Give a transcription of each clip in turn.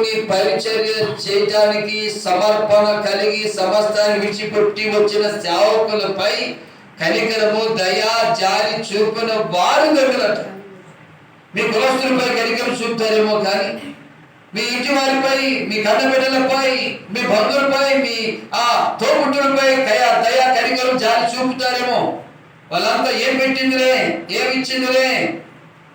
దేవుని పరిచర్య చేయడానికి సమర్పణ కలిగి సమస్తాన్ని విడిచిపెట్టి వచ్చిన సేవకులపై కనికరము దయా జాలి చూపిన వారు దొరకలట. మీ కులస్తులపై కనికరం చూపుతారేమో కానీ మీ ఇంటి వారిపై, మీ కన్నబిడ్డలపై, మీ బంధువులపై, మీ తోబుట్టులపై దయా కనికరం జాలి చూపుతారేమో. వాళ్ళంతా ఏం పెట్టిందిలే, ఏమి ఇచ్చిందిలే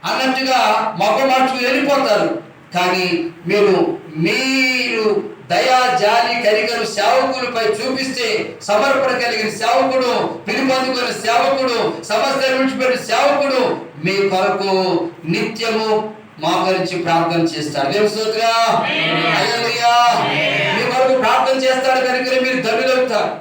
అన్నట్టుగా మొక్క మార్చుకు వెళ్ళిపోతారు. కానీ మీరు దయా జాలి కనికరం సేవకులపై చూపిస్తే, సమర్పణ కలిగిన సేవకుడు, పిలుపొందుకున్న సేవకుడు, సమస్త విడిచిపెట్టిన సేవకుడు మీ కొరకు నిత్యము మోకరించి ప్రార్థన చేస్తాడు. దేవుని స్తోత్రం. హల్లెలూయా. మీ కొరకు ప్రార్థన చేస్తాడు కనుక మీరు ధన్యులవుతారు.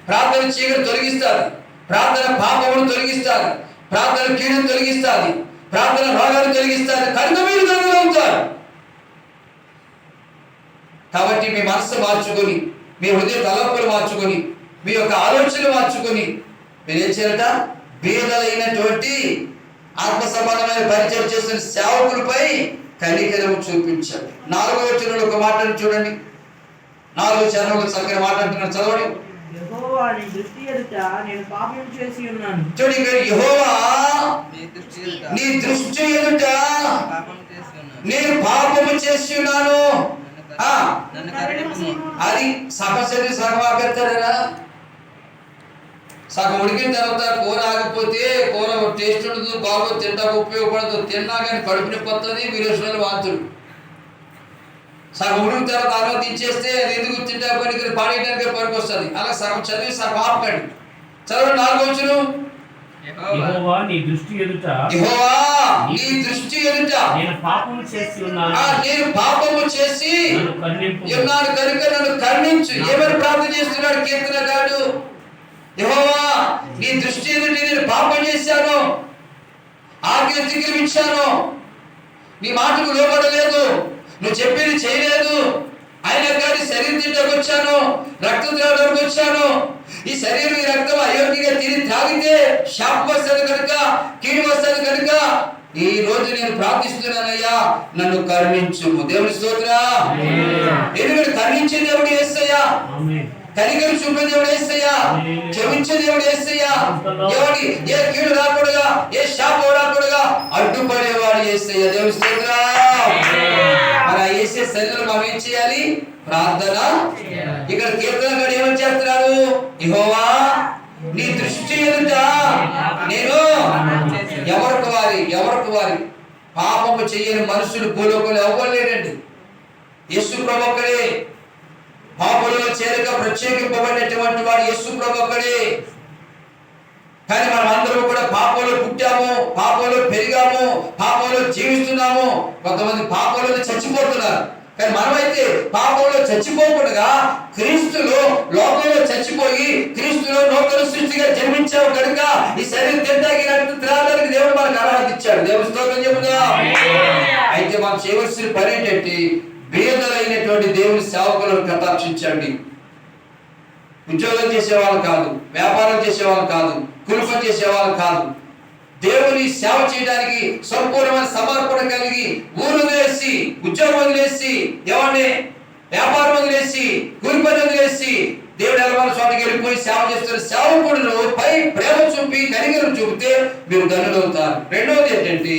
ప్రార్థన చీకటి తొలగిస్తారు, ప్రార్థన పాపమును తొలగిస్తారు, ప్రార్థన కీడును తొలగిస్తారు, ప్రార్థన రోగాలను తొలగిస్తారు కనుక మీరు ధన్యులవుతారు. కాబట్టి మీ మనసు మార్చుకొని, మీ హృదయ తలంపులు మార్చుకొని, మీ యొక్క ఆలోచనలు మార్చుకొని మీరు ఏం చేయాలట? బీదలైనటువంటి ఆత్మ సంబంధమైన పరిచయం చేసిన సేవకులపై కనికరము చూపించాలి. 4వ వచనంలో ఒక మాటను చూడండి. 4వ వచనంలో చక్కని మాట అంటున్నాడు, చదవండి. యెహోవా నీ దృష్టి ఎదుట నేను పాపం చేసి ఉన్నాను. చూడండి, యెహోవా నీ దృష్టి ఎదుట నేను పాపము చేసి ఉన్నాను. అది సహసరి సగం ఆపేస్తారా? సగం ఉడికిన తర్వాత కూర ఆగిపోతే కూర టేస్ట్ ఉండదు, బాగా తింటాకు ఉపయోగపడదు, తిన్నా కానీ కడుపు నొప్పి వస్తుంది, విరోచనాలు వాంతులు. సగం ఉడికిన తర్వాత అన్నం దించేస్తే అది ఎందుకు తింటా పనికి పాడేయడానికి పనికి వస్తుంది. అలా సగం చదివి సగం ఆపకండి. చదవండి 4వ వచనం. యెహోవా నీ దృష్టి ఎదుట నేను పాపము చేసి ఉన్నాను కనుక నన్ను కరుణించు. ఏమని ప్రార్థన చేస్తున్నాడు కీర్తనగాడు? యెహోవా నీ దృష్టి ఎదుట నేను పాపం చేశాను, ఆజ్ఞ అతిక్రమించాను, నీ మాటకు లోబడలేదు, నువ్వు చెప్పింది చేయలేదు, అయినా కానీ శరీరం తింటకు వచ్చాను, రక్తం త్రాగడానికి వచ్చాను. ఈ శరీరం ఈ రక్తం అయోగ్యంగా తిని తాగితే శాపం వస్తుంది కనుక, కీడు వస్తుంది కనుక ఈ రోజు నేను ప్రార్థిస్తున్నానయ్యా, నన్ను కరుణించుము. దేవుని స్తోత్రం. ఎందుకంటే కరుణించే దేవుడు యేసయ్యా, కనికరం చూపే దేవుడు యేసయ్యా, క్షమించే దేవుడు యేసయ్యా. ఎవడి ఏ కీడు రాకూడగా, ఏ శాపం రాకూడగా అడ్డుపడేవాడు యేసయ్యా. దేవుని స్తోత్రం. మరి ఆ యేసే శరీరం మనం ఏం చేయాలి? ప్రార్థన. ఇక్కడ కీర్తనగాడు ఏమని చేస్తున్నాడు? యెహోవా నీ దృష్టి ఎదుట నేను ఎవరికి వారి పాపము చేయని మనుషులు భూలోకంలో ఎవరు లేరండి. యేసు ప్రభు ఒక్కడే. పాపంలో చేరక ప్రత్యేకింపబడినటువంటి వాడు యేసు ప్రభు ఒక్కడే. కానీ మనం అందరూ కూడా పాపంలో పుట్టాము, పాపంలో పెరిగాము, పాపంలో జీవిస్తున్నాము. కొంతమంది పాపంలో చచ్చిపోతున్నారు. కానీ మనమైతే పాపంలో చచ్చిపోకుండా క్రీస్తులో లోకంలో చచ్చిపోయి క్రీస్తులో నూతన సృష్టిగా జన్మించావు కనుక ఈ శరీరం తినడానికి దేవుడు మనకు అర్హత ఇచ్చాడు. దేవుని స్తోత్రం చెబుదాం. అయితే మనం చేయవలసిన పని ఏంటంటే బీదలైనటువంటి దేవుని సేవకులను కటాక్షించండి. ఉద్యోగం చేసేవాళ్ళు కాదు, వ్యాపారం చేసేవాళ్ళు కాదు, కుటుంబం చేసేవాళ్ళు కాదు. దేవుని సేవ చేయడానికి సంపూర్ణమైన సమర్పణ కలిగి ఊరు వదిలేసి, ఉద్యోగం వదిలేసి, ఎవరిని వ్యాపారం వదిలేసి, కూలి పని వదిలేసి దేవుడు ఎలవాళ్ళ చోటకి వెళ్ళిపోయి సేవ చేస్తున్న సేవకుడును పై ప్రేమ చూపి కనికరం చూపితే మీరు ధన్యులవుతారు. రెండవది ఏంటంటే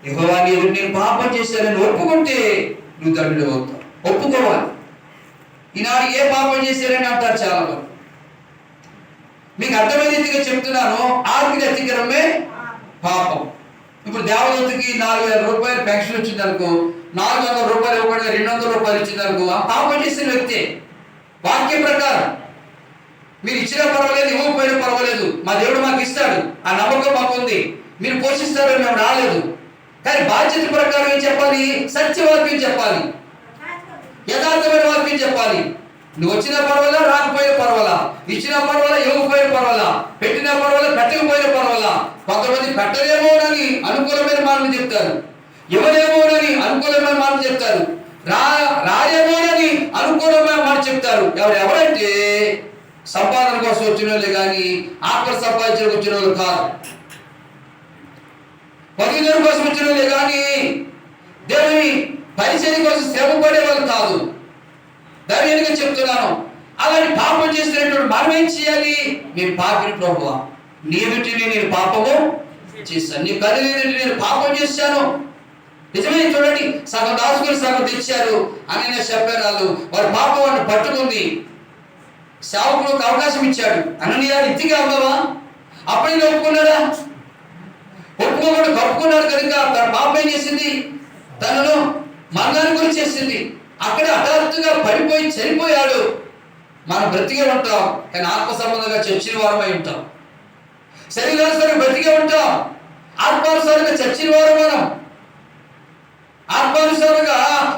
యెహోవా నేను పాపం చేశానని ఒప్పుకుంటే నువ్వు ధన్యుడు అవుతావు. ఒప్పుకోవాలి. ఈనాడు ఏ పాపం చేశారని అంటారు చాలా మంది. మీకు అర్థమైన రీతిగా చెప్తున్నాను, ఆర్థిక అతిక్రమే పాపం. ఇప్పుడు దేవదూతకి 4,000 రూపాయలు పెన్షన్ వచ్చింది అనుకో, 400 రూపాయలు ఇవ్వకుండా 200 రూపాయలు ఇచ్చింది అనుకో, ఆ పాపం చేసిన వ్యక్తి. వాక్యం ప్రకారం మీరు ఇచ్చినా పర్వాలేదు, ఇవ్వకపోయినా పర్వాలేదు, మా దేవుడు మాకు ఇస్తాడు, ఆ నమ్మకం మాకు ఉంది, మీరు పోషిస్తారని మేము రాలేదు. కానీ బాధ్యత ప్రకారం ఏం చెప్పాలి? సత్యవాక్యం చెప్పాలి, యథార్థమైన వాక్యం చెప్పాలి. నువ్వు వచ్చినా పర్వాలా, రాకపోయినా పర్వాలా, ఇచ్చినా పర్వాలా, ఇవ్వకపోయినా పర్వాలా, పెట్టినా పర్వాలా, పెట్టకపోయినా పర్వాలా. కొంతమంది పెట్టలేమోనని అనుకూలమైన మాటలు చెప్తారు, ఇవ్వలేమోనని అనుకూలమైన మాటలు చెప్తారు, రాయేమోనని అనుకూలమైన మాట చెప్తారు. ఎవరంటే సంపాదన కోసం వచ్చిన వాళ్ళే కానీ ఆత్మ సంపాదించడానికి వచ్చిన వాళ్ళు కాదు. పదివేల కోసం వచ్చిన వాళ్ళే కానీ దేవుని పరిచయం కోసం శ్రమ పడే వాళ్ళు ధైర్యంగా చెప్తున్నాను. అలాంటి పాపం చేసినటువంటి మనం ఏం చేయాలి? నేను పాపిని ప్రభువా, నీ ఎదుటిని నేను పాపము చేశాను, నీ కళ్ళు ఎదుటి నేను పాపం చేశాను. నిజమే, చూడండి, సగం దాచుకుని సగం తెచ్చారు అని చెప్పారు. వారి పాపం వాడిని పట్టుకుంది. సేవకులకు అవకాశం ఇచ్చాడు. అననీయ ఇంటికి అవ్వవా? అప్పుడే ఒప్పుకున్నాడా? ఒప్పుకోకుండా కప్పుకున్నాడు కనుక తన పాపం ఏం చేసింది? తనను మరణానికి గురి చేసింది. అక్కడ హఠాత్తుగా పడిపోయి చనిపోయాడు. మనం బ్రతికే ఉంటాం, కానీ ఆత్మ సంబంధంగా చచ్చిన వారమై ఉంటాం. శరీరానుసారంగా బ్రతికే ఉంటాం, ఆత్మానుసారంగా చచ్చిన వారు మనం. ఆత్మానుసారంగా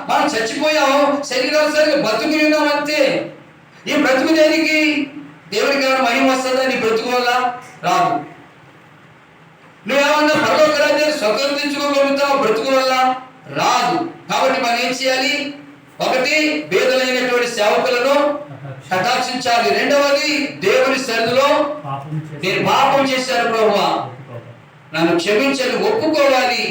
మనం చచ్చిపోయాం, శరీరానుసారంగా బ్రతుకుని ఉన్నాం అంతే. ఈ బ్రతుకు దేనికి? దేవుడికి ఏమైనా మహిమ వస్తుందా నీ బ్రతుకు వల్ల? రాదు. నువ్వేమన్నా పరలోక రాజ్యాన్ని స్వతంత్రించుకోగలుగుతావు బ్రతుకు వల్ల? రాదు. కాబట్టి మనం ఏం చేయాలి? ఒకటి, పేదలైనటువంటి సేవకులను కటాక్షించాలి. రెండవది, దేవుని సన్నిధిలో నేను పాపం చేశాను ప్రభువా, నన్ను క్షమించని ఒప్పుకోవాలి.